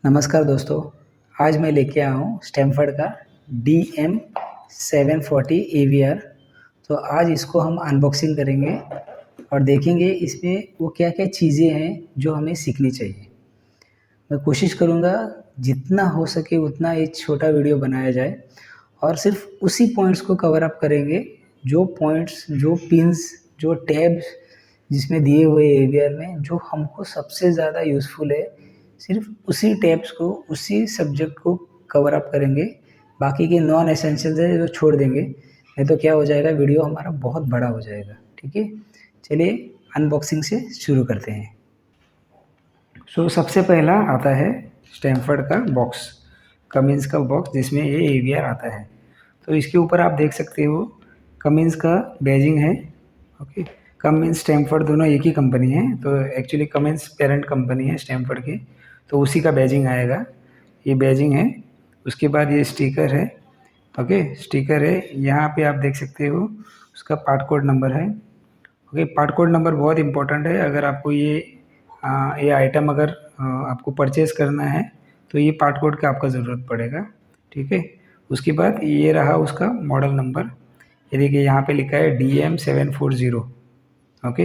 नमस्कार दोस्तों, आज मैं लेके आया हूँ स्टैमफर्ड का DM740 AVR। तो आज इसको हम अनबॉक्सिंग करेंगे और देखेंगे इसमें वो क्या-क्या चीज़ें हैं जो हमें सीखनी चाहिए। मैं कोशिश करूँगा जितना हो सके उतना एक छोटा वीडियो बनाया जाए और सिर्फ उसी पॉइंट्स को कवर अप करेंगे, जो पॉइंट्स, जो पिन्स, जो टैब्स जिसमें दिए हुए एवीआर में जो हमको सबसे ज़्यादा यूज़फुल है, सिर्फ उसी टैब्स को, उसी सब्जेक्ट को कवर अप करेंगे। बाकी के नॉन एसेंशियल है जो छोड़ देंगे, नहीं तो क्या हो जाएगा, वीडियो हमारा बहुत बड़ा हो जाएगा। ठीक है, चलिए अनबॉक्सिंग से शुरू करते हैं। सबसे पहला आता है स्टैमफर्ड का बॉक्स, कमिंस का बॉक्स जिसमें ये एवीआर आता है। तो इसके ऊपर आप देख सकते हो कमिंस का बैजिंग है। ओके, कमिंस स्टैमफर्ड दोनों एक ही कंपनी है, तो एक्चुअली कमिंस पेरेंट कंपनी है स्टैमफर्ड की, तो उसी का बैजिंग आएगा। ये बैजिंग है। उसके बाद ये स्टिकर है। ओके, स्टिकर है, यहाँ पे आप देख सकते हो उसका पार्ट कोड नंबर है। ओके, पार्ट कोड नंबर बहुत इंपॉर्टेंट है। अगर आपको ये आइटम अगर आपको परचेज़ करना है तो ये पार्ट कोड का आपका ज़रूरत पड़ेगा। ठीक है, उसके बाद ये रहा उसका मॉडल नंबर। ये देखिए यहाँ पे लिखा है DM740। ओके,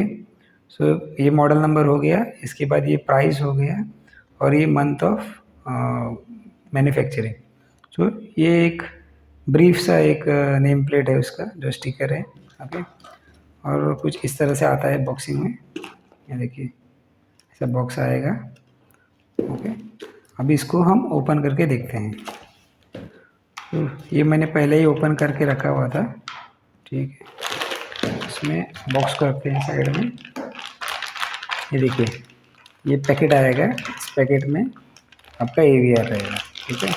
ये मॉडल नंबर हो गया। इसके बाद ये प्राइस हो गया और ये मंथ ऑफ मैन्युफैक्चरिंग। ये एक ब्रीफ सा एक नेम प्लेट है उसका, जो स्टिकर है। ओके, और कुछ इस तरह से आता है बॉक्सिंग में। ये देखिए ऐसा बॉक्स आएगा। ओके, अभी इसको हम ओपन करके देखते हैं। तो ये मैंने पहले ही ओपन करके रखा हुआ था। ठीक है, इसमें बॉक्स को रखते हैं साइड में। ये देखिए ये पैकेट आएगा, इस पैकेट में आपका एवीआर रहेगा। ठीक है,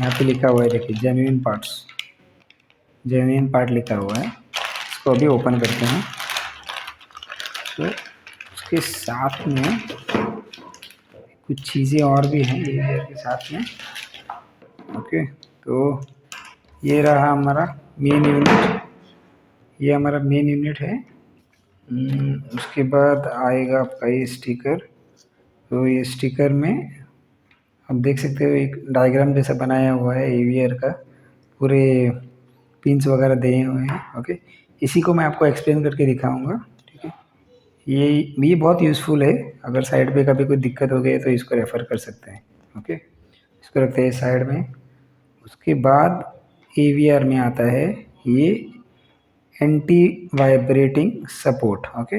यहाँ पे लिखा हुआ है, देखिए जेन्युइन पार्ट्स, जेन्युइन पार्ट लिखा हुआ है। इसको अभी ओपन करते हैं। तो उसके साथ में कुछ चीज़ें और भी हैं एवीआर के साथ में। ओके, तो ये रहा हमारा मेन यूनिट, ये हमारा मेन यूनिट है। उसके बाद आएगा आपका ये स्टिकर। तो ये स्टिकर में आप देख सकते हो एक डायग्राम जैसा बनाया हुआ है एवीआर का, पूरे पिंस वगैरह दिए हुए हैं। ओके, इसी को मैं आपको एक्सप्लेन करके दिखाऊंगा। ठीक है, ये बहुत यूज़फुल है। अगर साइड पे कभी कोई दिक्कत हो गई तो इसको रेफ़र कर सकते हैं। ओके, इसको रखते हैं साइड में। उसके बाद एवीआर में आता है ये एंटी वाइब्रेटिंग सपोर्ट। ओके,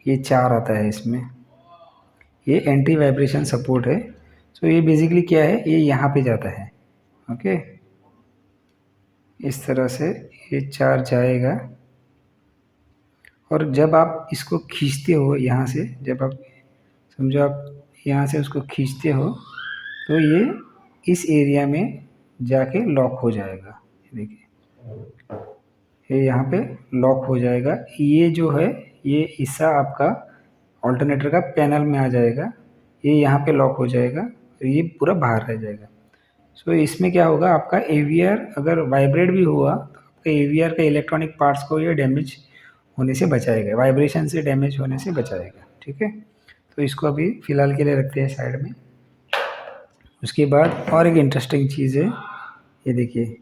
ये 4 आता है इसमें, ये एंटी वाइब्रेशन सपोर्ट है। ये बेसिकली क्या है, ये यहाँ पे जाता है। ओके, इस तरह से ये 4 जाएगा और जब आप इसको खींचते हो यहाँ से, जब आप समझो आप यहाँ से उसको खींचते हो तो ये इस एरिया में जाके लॉक हो जाएगा। देखिए ये यहाँ पे लॉक हो जाएगा। ये जो है ये हिस्सा आपका ऑल्टरनेटर का पैनल में आ जाएगा, ये यहाँ पे लॉक हो जाएगा और ये पूरा बाहर रह जाएगा। इसमें क्या होगा, आपका एवीआर अगर वाइब्रेट भी हुआ तो आपका एवीआर का इलेक्ट्रॉनिक पार्ट्स को ये डैमेज होने से बचाएगा, वाइब्रेशन से डैमेज होने से बचाएगा। ठीक है, तो इसको अभी फ़िलहाल के लिए रखते हैं साइड में। उसके बाद और एक इंटरेस्टिंग चीज़ है, ये देखिए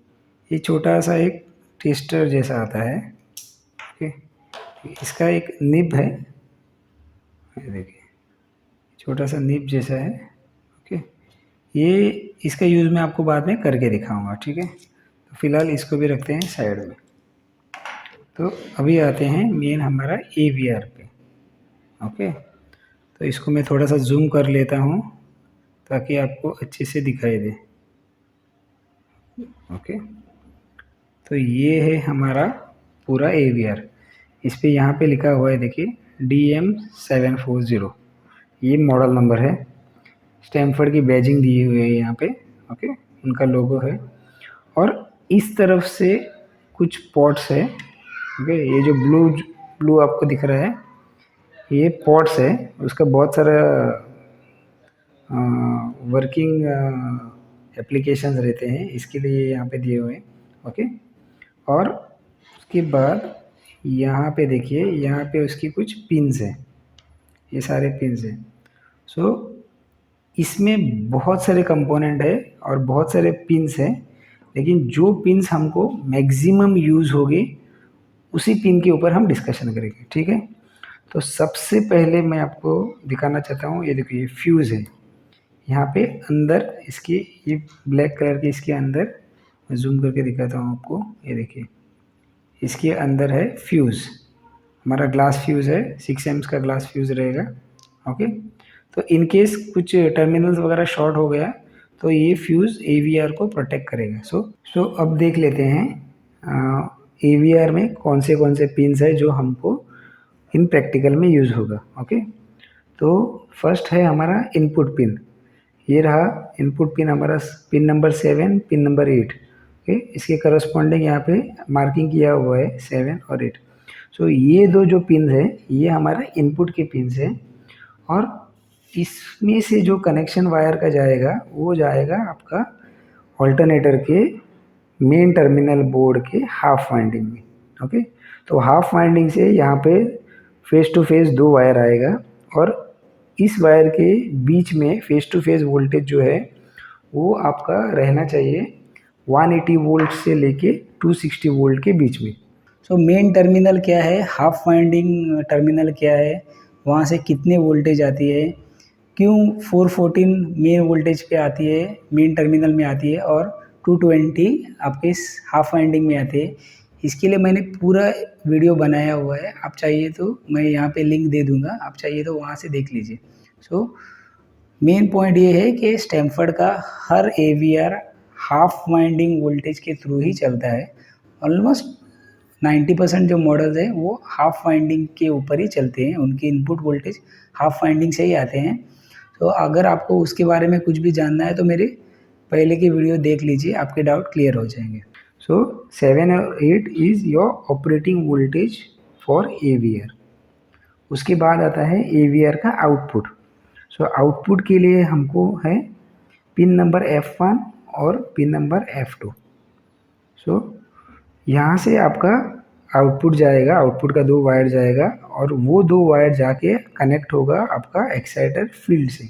ये छोटा सा एक टेस्टर जैसा आता है। ओके, इसका एक निब है, ये देखिए छोटा सा निब जैसा है। ओके, ये इसका यूज़ मैं आपको बाद में करके दिखाऊंगा। ठीक है, तो फिलहाल इसको भी रखते हैं साइड में। तो अभी आते हैं मेन हमारा एवीआर पे। ओके, तो इसको मैं थोड़ा सा जूम कर लेता हूँ ताकि आपको अच्छे से दिखाई दे। ओके, तो ये है हमारा पूरा एवीआर। इस पे यहाँ पे लिखा हुआ है, देखिए DM740, ये मॉडल नंबर है। स्टैमफर्ड की बैजिंग दी हुई है यहाँ पे। ओके, उनका लोगो है और इस तरफ से कुछ पॉट्स है। ओके, ये जो ब्लू आपको दिख रहा है ये पॉट्स है, उसका बहुत सारा वर्किंग एप्लीकेशंस रहते हैं, इसके लिए यहाँ पे दिए हुए हैं। ओके, और उसके बाद यहाँ पे देखिए, यहाँ पे उसकी कुछ पिन्स हैं, ये सारे पिन्स हैं। इसमें बहुत सारे कंपोनेंट है और बहुत सारे पिन्स हैं, लेकिन जो पिन्स हमको मैक्सिमम यूज़ होगी उसी पिन के ऊपर हम डिस्कशन करेंगे, ठीक है। तो सबसे पहले मैं आपको दिखाना चाहता हूँ, ये देखिए ये फ्यूज़ है। यहाँ पे अंदर इसके ये ब्लैक कलर के इसके अंदर, मैं जूम करके दिखाता हूँ आपको, ये देखिए इसके अंदर है फ्यूज़। हमारा ग्लास फ्यूज़ है, 6 एम्स का ग्लास फ्यूज़ रहेगा। ओके, तो इन केस कुछ टर्मिनल्स वगैरह शॉर्ट हो गया तो ये फ्यूज़ एवीआर को प्रोटेक्ट करेगा। सो अब देख लेते हैं एवीआर में कौन से पिन्स है जो हमको इन प्रैक्टिकल में यूज़ होगा। ओके, तो फर्स्ट है हमारा इनपुट पिन। ये रहा इनपुट पिन हमारा, pin number 7, pin number 8। Okay, इसके करस्पॉन्डिंग यहाँ पे मार्किंग किया हुआ है 7 और 8। सो ये दो जो पिन है ये हमारा इनपुट के पिन्स है, और इसमें से जो कनेक्शन वायर का जाएगा वो जाएगा आपका ऑल्टरनेटर के मेन टर्मिनल बोर्ड के हाफ वाइंडिंग में। ओके, तो हाफ वाइंडिंग से यहाँ पे फेस टू फेस 2 वायर आएगा, और इस वायर के बीच में फेस टू फेस वोल्टेज जो है वो आपका रहना चाहिए 180 वोल्ट से लेके 260 वोल्ट के बीच में। सो मेन टर्मिनल क्या है, हाफ वाइंडिंग टर्मिनल क्या है, वहाँ से कितने वोल्टेज आती है, क्यों 414 मेन वोल्टेज पे आती है, मेन टर्मिनल में आती है, और 220 आपके इस हाफ वाइंडिंग में आती है, इसके लिए मैंने पूरा वीडियो बनाया हुआ है। आप चाहिए तो मैं यहाँ पे लिंक दे दूँगा, आप चाहिए तो वहाँ से देख लीजिए। सो मेन पॉइंट ये है कि स्टैमफर्ड का हर एवीआर हाफ वाइंडिंग वोल्टेज के थ्रू ही चलता है। ऑलमोस्ट 90% जो मॉडल्स हैं वो हाफ वाइंडिंग के ऊपर ही चलते हैं, उनके इनपुट वोल्टेज हाफ वाइंडिंग से ही आते हैं। तो अगर आपको उसके बारे में कुछ भी जानना है तो मेरे पहले की वीडियो देख लीजिए, आपके डाउट क्लियर हो जाएंगे। सो 7 और 8 is your operating voltage for AVR. उसके बाद आता है एवीआर का आउटपुट। सो आउटपुट के लिए हमको है पिन नंबर F1 और पिन नंबर F2। सो यहाँ से आपका आउटपुट जाएगा, आउटपुट का 2 वायर जाएगा, और वो 2 वायर जाके कनेक्ट होगा आपका एक्साइटर फील्ड से।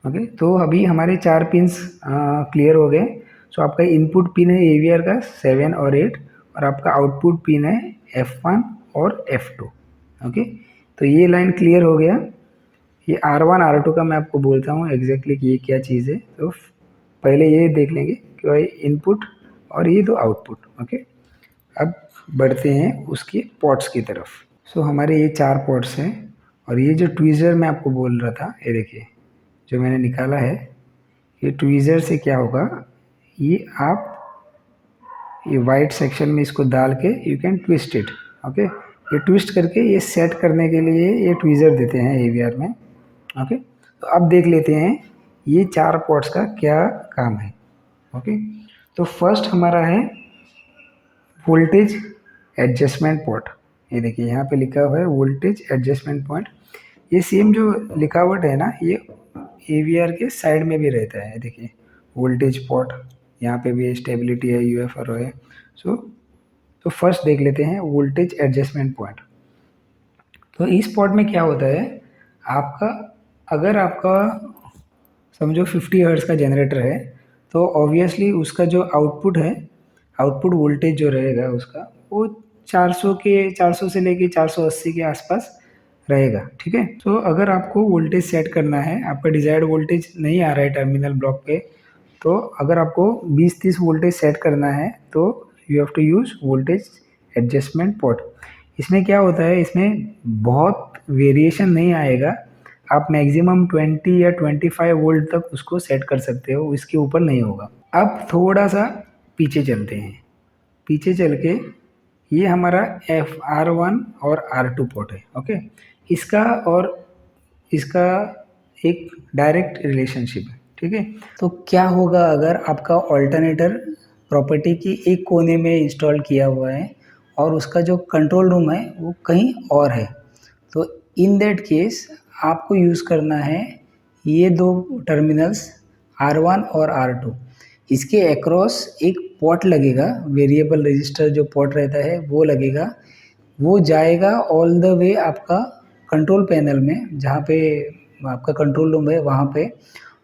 ओके, तो अभी हमारे 4 पिन्स क्लियर हो गए। सो आपका इनपुट पिन है एवीआर का 7 और 8, और आपका आउटपुट पिन है F1 और F2। ओके, तो ये लाइन क्लियर हो गया। ये R1 R2 का मैं आपको बोलता हूँ एग्जैक्टली कि ये क्या चीज़ है। तो पहले ये देख लेंगे कि भाई इनपुट और ये दो आउटपुट। ओके, अब बढ़ते हैं उसके पोर्ट्स की तरफ। सो हमारे ये 4 पोर्ट्स हैं, और ये जो ट्वीज़र मैं आपको बोल रहा था, ये देखिए जो मैंने निकाला है, ये ट्वीज़र से क्या होगा, ये आप ये वाइट सेक्शन में इसको डाल के you can twist it. Okay, ये ट्विस्ट करके ये सेट करने के लिए ये ट्वीज़र देते हैं एवीआर में। ओके, तो अब देख लेते हैं ये 4 पोर्ट्स का क्या काम है। ओके, तो फर्स्ट हमारा है वोल्टेज एडजस्टमेंट पोर्ट। ये देखिए यहाँ पे लिखा हुआ है वोल्टेज एडजस्टमेंट पॉइंट। ये सेम जो लिखावट है ना, ये एवीआर के साइड में भी रहता है। देखिए वोल्टेज पोर्ट, यहाँ पे भी स्टेबिलिटी है, यूएफआरओ है। तो फर्स्ट देख लेते हैं वोल्टेज एडजस्टमेंट पॉइंट। तो इस पोर्ट में क्या होता है, आपका अगर आपका समझो 50 हर्ट्ज का जनरेटर है, तो ऑब्वियसली उसका जो आउटपुट है, आउटपुट वोल्टेज जो रहेगा उसका वो 400 से लेके 480 के आसपास रहेगा। ठीक है, तो अगर आपको वोल्टेज सेट करना है, आपका डिजायर्ड वोल्टेज नहीं आ रहा है टर्मिनल ब्लॉक पे, तो अगर आपको 20-30 वोल्टेज सेट करना है तो you have to use voltage adjustment port. इसमें क्या होता है, इसमें बहुत वेरिएशन नहीं आएगा, आप मैक्सिमम 20 या 25 वोल्ट तक उसको सेट कर सकते हो, इसके ऊपर नहीं होगा। अब थोड़ा सा पीछे चलते हैं, पीछे चल के ये हमारा R1 और R2 पोर्ट है। ओके, इसका और इसका एक डायरेक्ट रिलेशनशिप है। ठीक है, तो क्या होगा अगर आपका ऑल्टरनेटर प्रॉपर्टी की एक कोने में इंस्टॉल किया हुआ है और उसका जो कंट्रोल रूम है वो कहीं और है, तो इन दैट केस आपको यूज़ करना है ये 2 टर्मिनल्स R1 और R2। इसके अक्रॉस एक पोर्ट लगेगा, वेरिएबल रजिस्टर जो पोर्ट रहता है वो लगेगा, वो जाएगा ऑल द वे आपका कंट्रोल पैनल में, जहाँ पे आपका कंट्रोल रूम है वहाँ पे,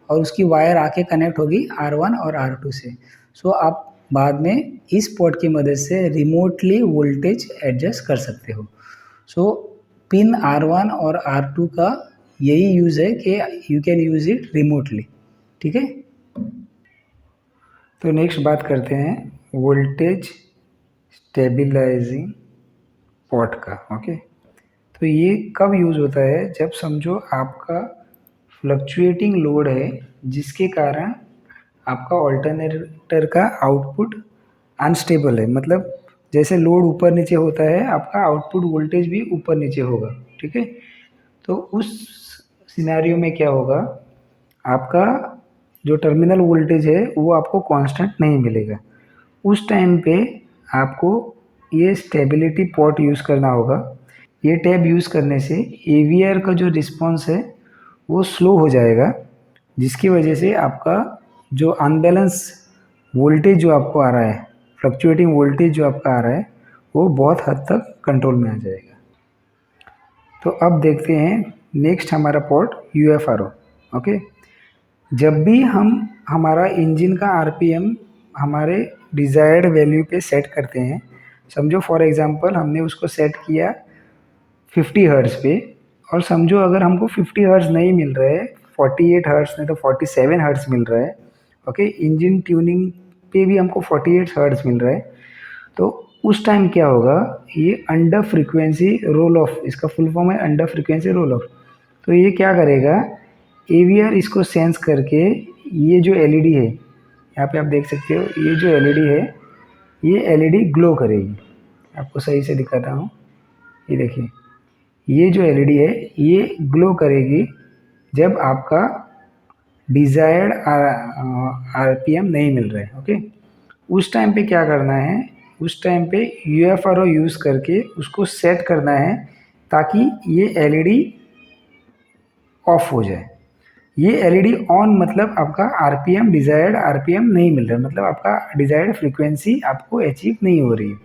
और उसकी वायर आके कनेक्ट होगी R1 और R2 से। सो आप बाद में इस पोर्ट की मदद से रिमोटली वोल्टेज एडजस्ट कर सकते हो। सो पिन R1 और R2 का यही यूज़ है कि you can use it remotely, ठीक है। तो नेक्स्ट बात करते हैं वोल्टेज स्टेबलाइजिंग पोर्ट का, ओके। तो ये कब यूज़ होता है, जब समझो आपका फ्लक्चुएटिंग लोड है जिसके कारण आपका ऑल्टरनेटर का आउटपुट अनस्टेबल है, मतलब जैसे लोड ऊपर नीचे होता है आपका आउटपुट वोल्टेज भी ऊपर नीचे होगा, ठीक है। तो उस सिनेरियो में क्या होगा, आपका जो टर्मिनल वोल्टेज है वो आपको कांस्टेंट नहीं मिलेगा। उस टाइम पे आपको ये स्टेबिलिटी पोर्ट यूज़ करना होगा। ये टैब यूज़ करने से एवीआर का जो रिस्पॉन्स है वो स्लो हो जाएगा, जिसकी वजह से आपका जो अनबैलेंस वोल्टेज जो आपको आ रहा है, फ्लक्चुएटिंग वोल्टेज जो आपका आ रहा है, वो बहुत हद तक कंट्रोल में आ जाएगा। तो अब देखते हैं नेक्स्ट हमारा पोर्ट यूएफआरओ, ओके। जब भी हम हमारा इंजन का आरपीएम हमारे डिज़ायर्ड वैल्यू पे सेट करते हैं, समझो फॉर एग्जांपल हमने उसको सेट किया 50 हर्ट्ज़ पे, और समझो अगर हमको 50 हर्ट्ज़ नहीं मिल रहा है, 48 हर्ट्ज़ नहीं तो 47 हर्ट्ज़ मिल रहा है, ओके। इंजन ट्यूनिंग पे भी हमको 48 हर्ट्ज़ मिल रहा है, तो उस टाइम क्या होगा, ये अंडर फ्रीक्वेंसी रोल ऑफ, इसका फुल फॉर्म है अंडर फ्रीक्वेंसी रोल ऑफ। तो ये क्या करेगा, एवीआर इसको सेंस करके ये जो एलईडी है, यहाँ पे आप देख सकते हो ये जो एलईडी है, ये एलईडी ग्लो करेगी। आपको सही से दिखाता हूँ, ये देखिए ये जो एलईडी है ये ग्लो करेगी जब आपका डिज़ायर्ड आरपीएम नहीं मिल रहा है, ओके। उस टाइम पे क्या करना है, उस टाइम पे यूएफआरओ यूज़ करके उसको सेट करना है ताकि ये एलईडी ऑफ हो जाए। ये एलईडी ऑन मतलब आपका आरपीएम डिज़ायर्ड आरपीएम नहीं मिल रहा है, मतलब आपका डिज़ायर्ड फ्रीक्वेंसी आपको अचीव नहीं हो रही है।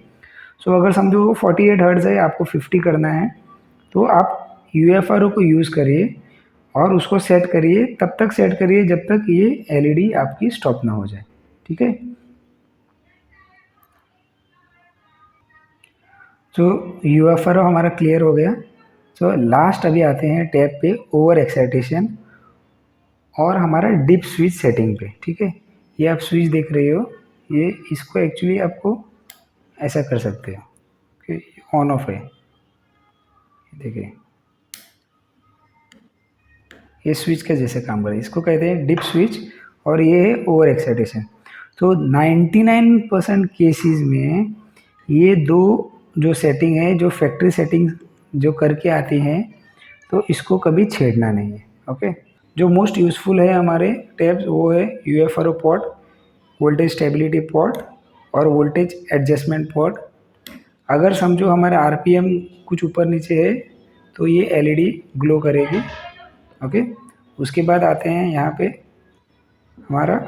सो अगर समझो 48 हर्ट्ज़ है, आपको 50 करना है, तो आप यूएफआरओ को यूज़ करिए और उसको सेट करिए, तब तक सेट करिए जब तक ये एलईडी आपकी स्टॉप ना हो जाए, ठीक है। तो यूएफआरओ हमारा क्लियर हो गया। तो लास्ट अभी आते हैं टैब पे ओवर एक्साइटेशन और हमारा डिप स्विच सेटिंग पे, ठीक है। ये आप स्विच देख रहे हो, ये इसको एक्चुअली आपको ऐसा कर सकते हो कि ऑन ऑफ है, देखिए ये स्विच का जैसे काम करे, इसको कहते हैं डिप स्विच और ये है ओवर एक्साइटेशन। तो 99% केसेस में ये दो जो सेटिंग है, जो फैक्ट्री सेटिंग जो करके आती हैं, तो इसको कभी छेड़ना नहीं है, ओके। जो मोस्ट यूज़फुल है हमारे टैब्स वो है यूएफआरओ पोर्ट, वोल्टेज स्टेबिलिटी पोर्ट और वोल्टेज एडजस्टमेंट पोर्ट। अगर समझो हमारा आरपीएम कुछ ऊपर नीचे है तो ये एलईडी ग्लो करेगी, ओके। उसके बाद आते हैं यहाँ पे हमारा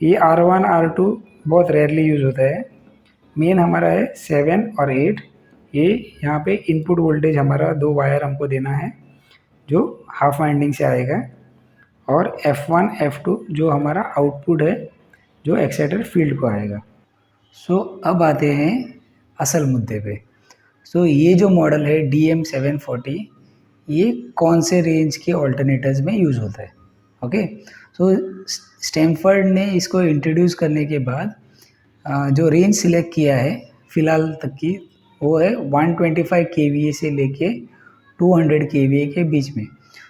ये R1 R2 बहुत रेयरली यूज़ होता है। मेन हमारा है 7 और 8। ये यहाँ पे इनपुट वोल्टेज हमारा 2 वायर हमको देना है जो हाफ वाइंडिंग से आएगा, और F1 F2 जो हमारा आउटपुट है जो एक्साइटर फील्ड को आएगा। सो अब आते हैं असल मुद्दे पे। सो ये जो मॉडल है DM740, ये कौन से रेंज के ऑल्टरनेटर्स में यूज़ होता है, ओके। सो स्टैमफर्ड ने इसको इंट्रोड्यूस करने के बाद जो रेंज सिलेक्ट किया है फ़िलहाल तक की, वो है 125 kVA से लेके 200 kVA के बीच में।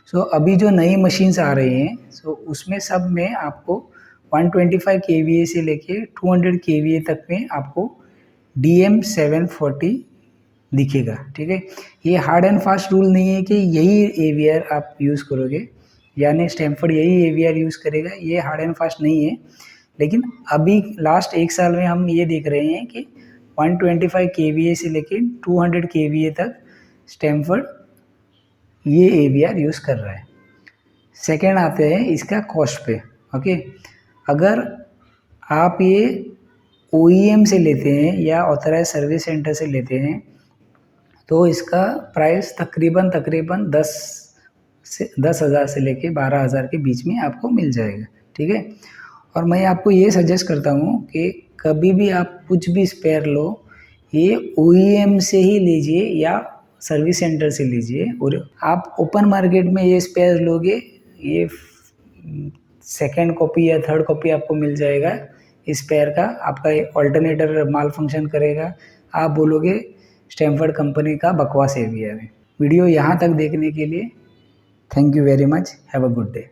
सो अभी जो नई मशीन्स आ रही हैं, सो उसमें सब में आपको 125 kVA से लेके 200 kVA तक में आपको DM740 दिखेगा, ठीक है। ये हार्ड एंड फास्ट रूल नहीं है कि यही एवीआर आप यूज़ करोगे, यानी स्टैमफर्ड यही एवीआर यूज़ करेगा, ये हार्ड एंड फास्ट नहीं है। लेकिन अभी लास्ट 1 साल में हम ये देख रहे हैं कि 125 kVA से लेके 200 kVA तक स्टैमफर्ड ये एवीआर यूज़ कर रहा है। सेकेंड आते हैं इसका कॉस्ट पे, ओके। अगर आप ये OEM से लेते हैं या ऑथराइज सर्विस सेंटर से लेते हैं तो इसका प्राइस तकरीबन 10 से 10,000 से लेके 12,000 के बीच में आपको मिल जाएगा, ठीक है। और मैं आपको ये सजेस्ट करता हूँ कि कभी भी आप कुछ भी स्पेयर लो, ये OEM से ही लीजिए या सर्विस सेंटर से लीजिए। और आप ओपन मार्केट में ये स्पेयर लोगे, ये सेकेंड कॉपी या थर्ड कॉपी आपको मिल जाएगा इस स्पेयर का, आपका ऑल्टरनेटर माल फंक्शन करेगा, आप बोलोगे स्टैमफोर्ड कंपनी का बकवास एवीआर है। वीडियो यहाँ तक देखने के लिए thank you very much, have a good day.